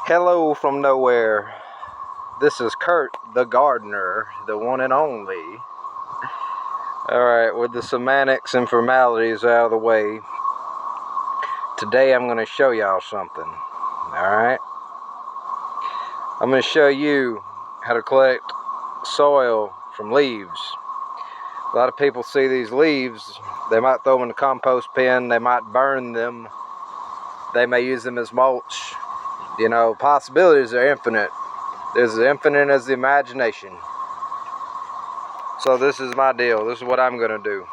Hello from nowhere. This is Kurt the gardener, the one and only. Alright, with the semantics and formalities out of the way, today I'm going to show y'all something. Alright? I'm going to show you how to collect soil from leaves. A lot of people see these leaves, they might throw them in the compost bin, they might burn them, they may use them as mulch. You know, possibilities are infinite. There's as infinite as the imagination. So this is my deal. This is what I'm going to do.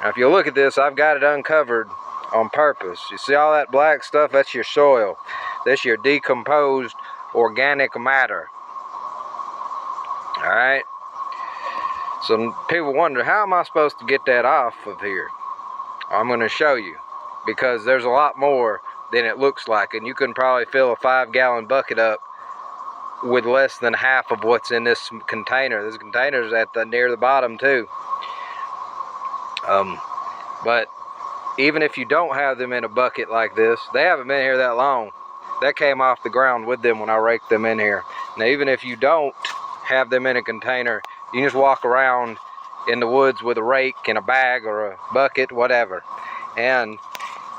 Now, if you look at this, I've got it uncovered on purpose. You see all that black stuff? That's your soil. That's your decomposed organic matter. Alright? So people wonder, how am I supposed to get that off of here? I'm going to show you. Because there's a lot more than it looks like. And you can probably fill a 5-gallon bucket up with less than half of what's in this container. This container's at near the bottom too. But even if you don't have them in a bucket like this, they haven't been here that long. That came off the ground with them when I raked them in here. Now even if you don't have them in a container, you can just walk around in the woods with a rake and a bag or a bucket, whatever. And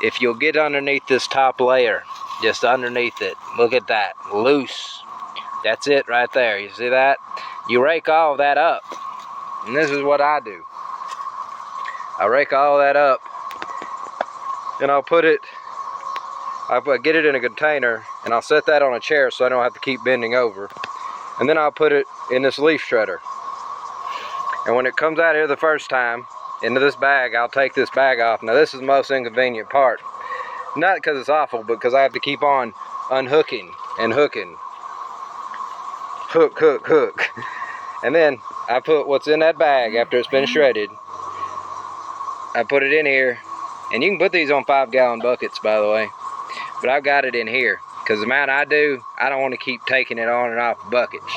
if you'll get underneath this top layer, just underneath it, look at that, loose. That's it right there. You see that? You rake all that up. And this is what I do. I rake all that up. And I'll put it, I'll get it in a container. And I'll set that on a chair so I don't have to keep bending over. And then I'll put it in this leaf shredder. And when it comes out here the first time, into this bag, I'll take this bag off. Now this is the most inconvenient part. Not because it's awful, but because I have to keep on unhooking and hooking. Hook, hook, hook. And then I put what's in that bag after it's been shredded. I put it in here. And you can put these on 5-gallon buckets, by the way. But I've got it in here. Because the amount I do, I don't want to keep taking it on and off buckets.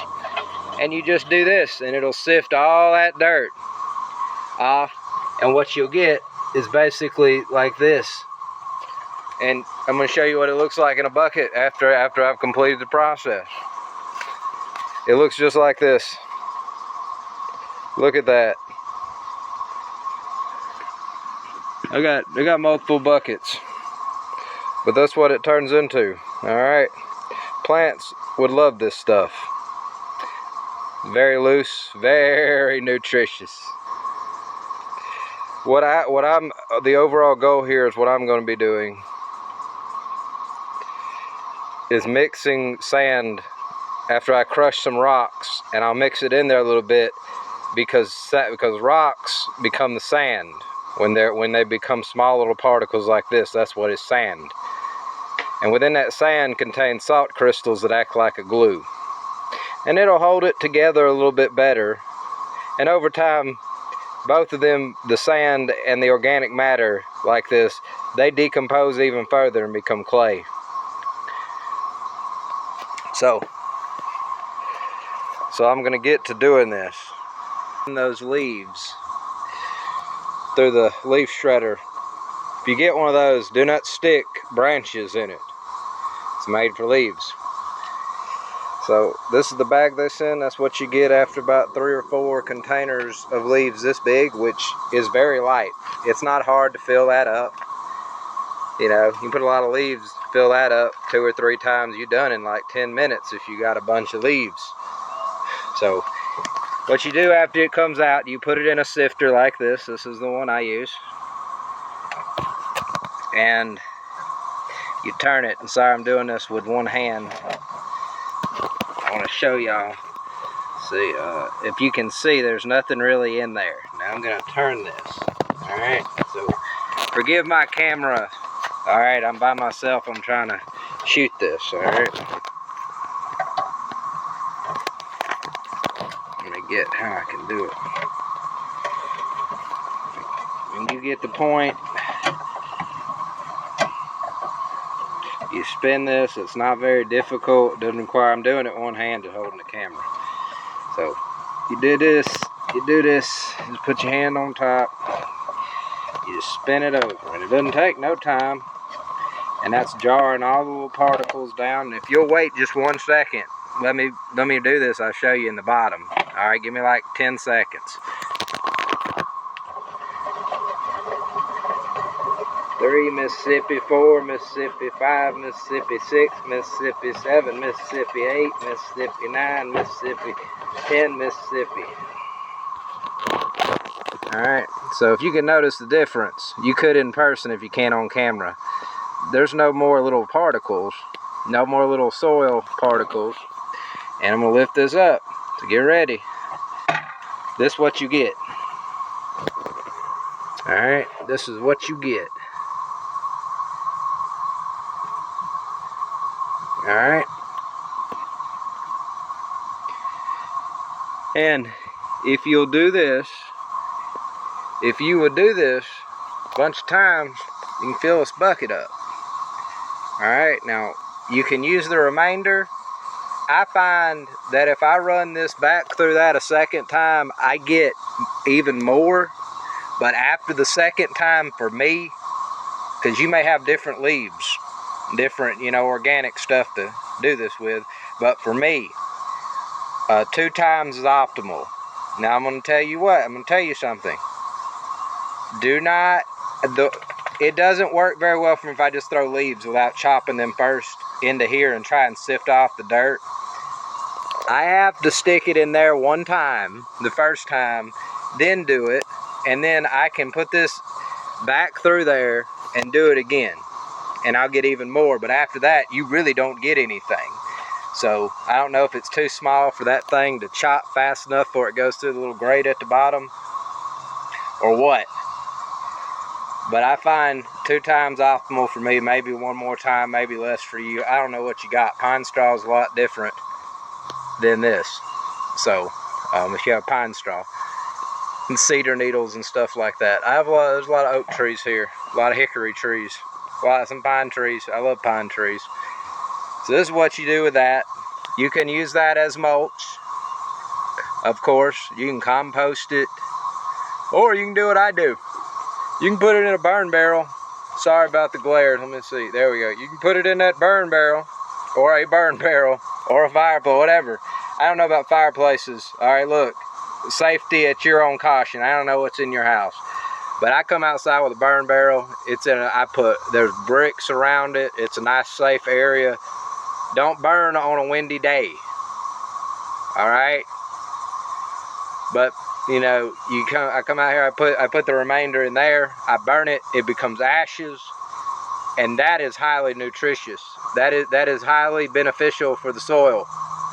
And you just do this, and it'll sift all that dirt off. And what you'll get is basically like this. And I'm going to show you what it looks like in a bucket after I've completed the process. It looks just like this. Look at that. I got multiple buckets. But that's what it turns into. Alright. Plants would love this stuff. Very loose, very nutritious. The overall goal here is what I'm going to be doing is mixing sand after I crush some rocks, and I'll mix it in there a little bit because rocks become the sand when they become small little particles like this. That's what is sand. And within that sand contains salt crystals that act like a glue. And it'll hold it together a little bit better. And over time, both of them, the sand and the organic matter like this, they decompose even further and become clay. So I'm going to get to doing this. Those leaves through the leaf shredder. If you get one of those, do not stick branches in it. It's made for leaves. So this is the bag they send. That's what you get after about 3 or 4 containers of leaves this big, which is very light. It's not hard to fill that up. You know, you can put a lot of leaves, fill that up 2 or 3 times. You're done in like 10 minutes if you got a bunch of leaves. So what you do after it comes out, you put it in a sifter like this. This is the one I use. And you turn it. And sorry, I'm doing this with one hand. I want to show y'all. See, if you can see, there's nothing really in there. Now I'm going to turn this. Alright, so forgive my camera. Alright, I'm by myself. I'm trying to shoot this. Alright. Let me get how I can do it. When you get the point, you spin this. It's not very difficult. It doesn't require, I'm doing it one-handed holding the camera. So you do this, just put your hand on top, you just spin it over, and it doesn't take no time. And that's jarring all the little particles down. And if you'll wait just 1 second, let me do this. I'll show you in the bottom. All right, give me like 10 seconds. 3 Mississippi, 4 Mississippi, 5 Mississippi, 6 Mississippi, 7 Mississippi, 8 Mississippi, 9 Mississippi, 10 Mississippi. Alright, so if you can notice the difference, you could in person if you can't on camera. There's no more little particles, no more little soil particles. And I'm going to lift this up, so get ready. This is what you get. Alright, this is what you get. Alright. And if you'll do this, if you would do this a bunch of times, you can fill this bucket up. Alright, now you can use the remainder. I find that if I run this back through that a second time, I get even more. But after the second time, for me, because you may have different leaves, different, organic stuff to do this with, but for me, 2 times is optimal. Now I'm going to tell you what, I'm going to tell you something. It doesn't work very well for me if I just throw leaves without chopping them first into here and try and sift off the dirt. I have to stick it in there 1 time, the first time, then do it, and then I can put this back through there and do it again, and I'll get even more. But after that, you really don't get anything. So I don't know if it's too small for that thing to chop fast enough before it goes through the little grate at the bottom, or what. But I find 2 times optimal for me, maybe 1 more time, maybe less for you. I don't know what you got. Pine straw is a lot different than this. So if you have pine straw and cedar needles and stuff like that. There's a lot of oak trees here, a lot of hickory trees, some pine trees. I love pine trees. So this is what you do with that. You can use that as mulch, of course. You can compost it, or you can do what I do. You can put it in a burn barrel. Sorry about the glare. Let me see. There we go. You can put it in that burn barrel, or a burn barrel, or a fireplace, whatever. I don't know about fireplaces. All right, look. Safety at your own caution. I don't know what's in your house. But I come outside with a burn barrel. There's bricks around it. It's a nice, safe area. Don't burn on a windy day. All right? But I come out here, I put the remainder in there, I burn it, it becomes ashes, and that is highly nutritious. That is highly beneficial for the soil,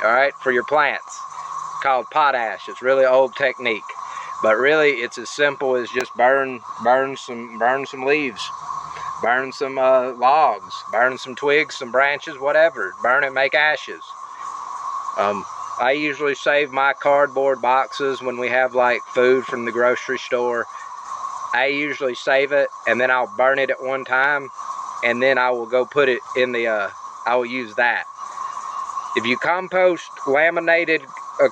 all right, for your plants. It's called potash. It's really old technique, but really it's as simple as just burn some leaves, burn some logs, burn some twigs, some branches, whatever. Burn it, make ashes. I usually save my cardboard boxes when we have like food from the grocery store. I usually save it, and then I'll burn it at 1 time, and then I will go put it in I will use that. If you compost laminated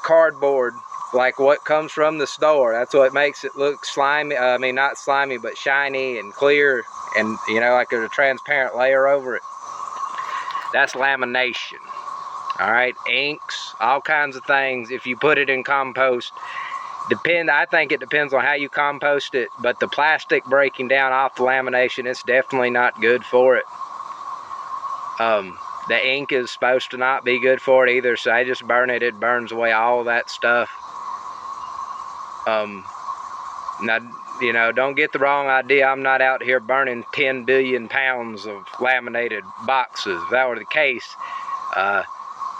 cardboard, like what comes from the store, that's what makes it look slimy. I mean, not slimy, but shiny and clear, and like there's a transparent layer over it. That's lamination. All right, inks, all kinds of things. If you put it in compost, I think it depends on how you compost it, but the plastic breaking down off the lamination, it's definitely not good for it. The ink is supposed to not be good for it either, so I just burn it. It burns away all that stuff. Now, don't get the wrong idea. I'm not out here burning 10 billion pounds of laminated boxes. If that were the case,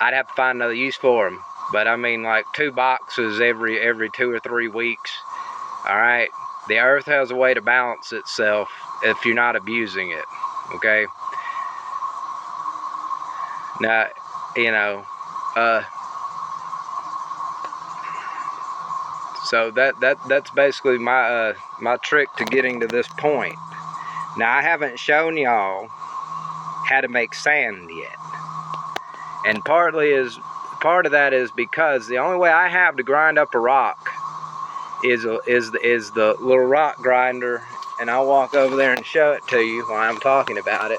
I'd have to find another use for them. But I mean, like 2 boxes every 2 or 3 weeks. All right, the earth has a way to balance itself if you're not abusing it. Okay. Now, so that's basically my trick to getting to this point. Now, I haven't shown y'all how to make sand yet. And part of that is because the only way I have to grind up a rock is the little rock grinder, and I'll walk over there and show it to you while I'm talking about it.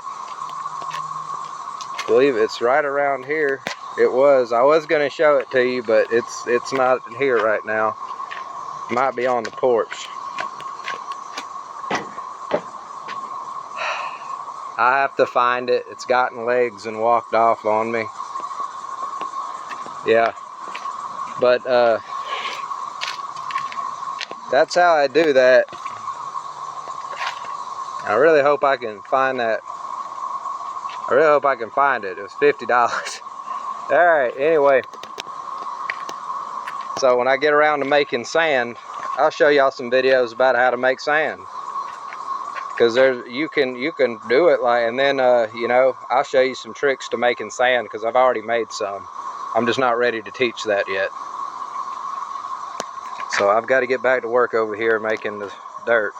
believe it's right around here. It was. I was gonna show it to you, but it's not here right now. Might be on the porch. I have to find it. It's gotten legs and walked off on me. Yeah. But that's how I do that. I really hope I can find that. I really hope I can find it. It was $50. Alright, anyway. So when I get around to making sand, I'll show y'all some videos about how to make sand. Because you can do it like, and then you know, I'll show you some tricks to making sand because I've already made some. I'm just not ready to teach that yet. So I've got to get back to work over here making the dirt.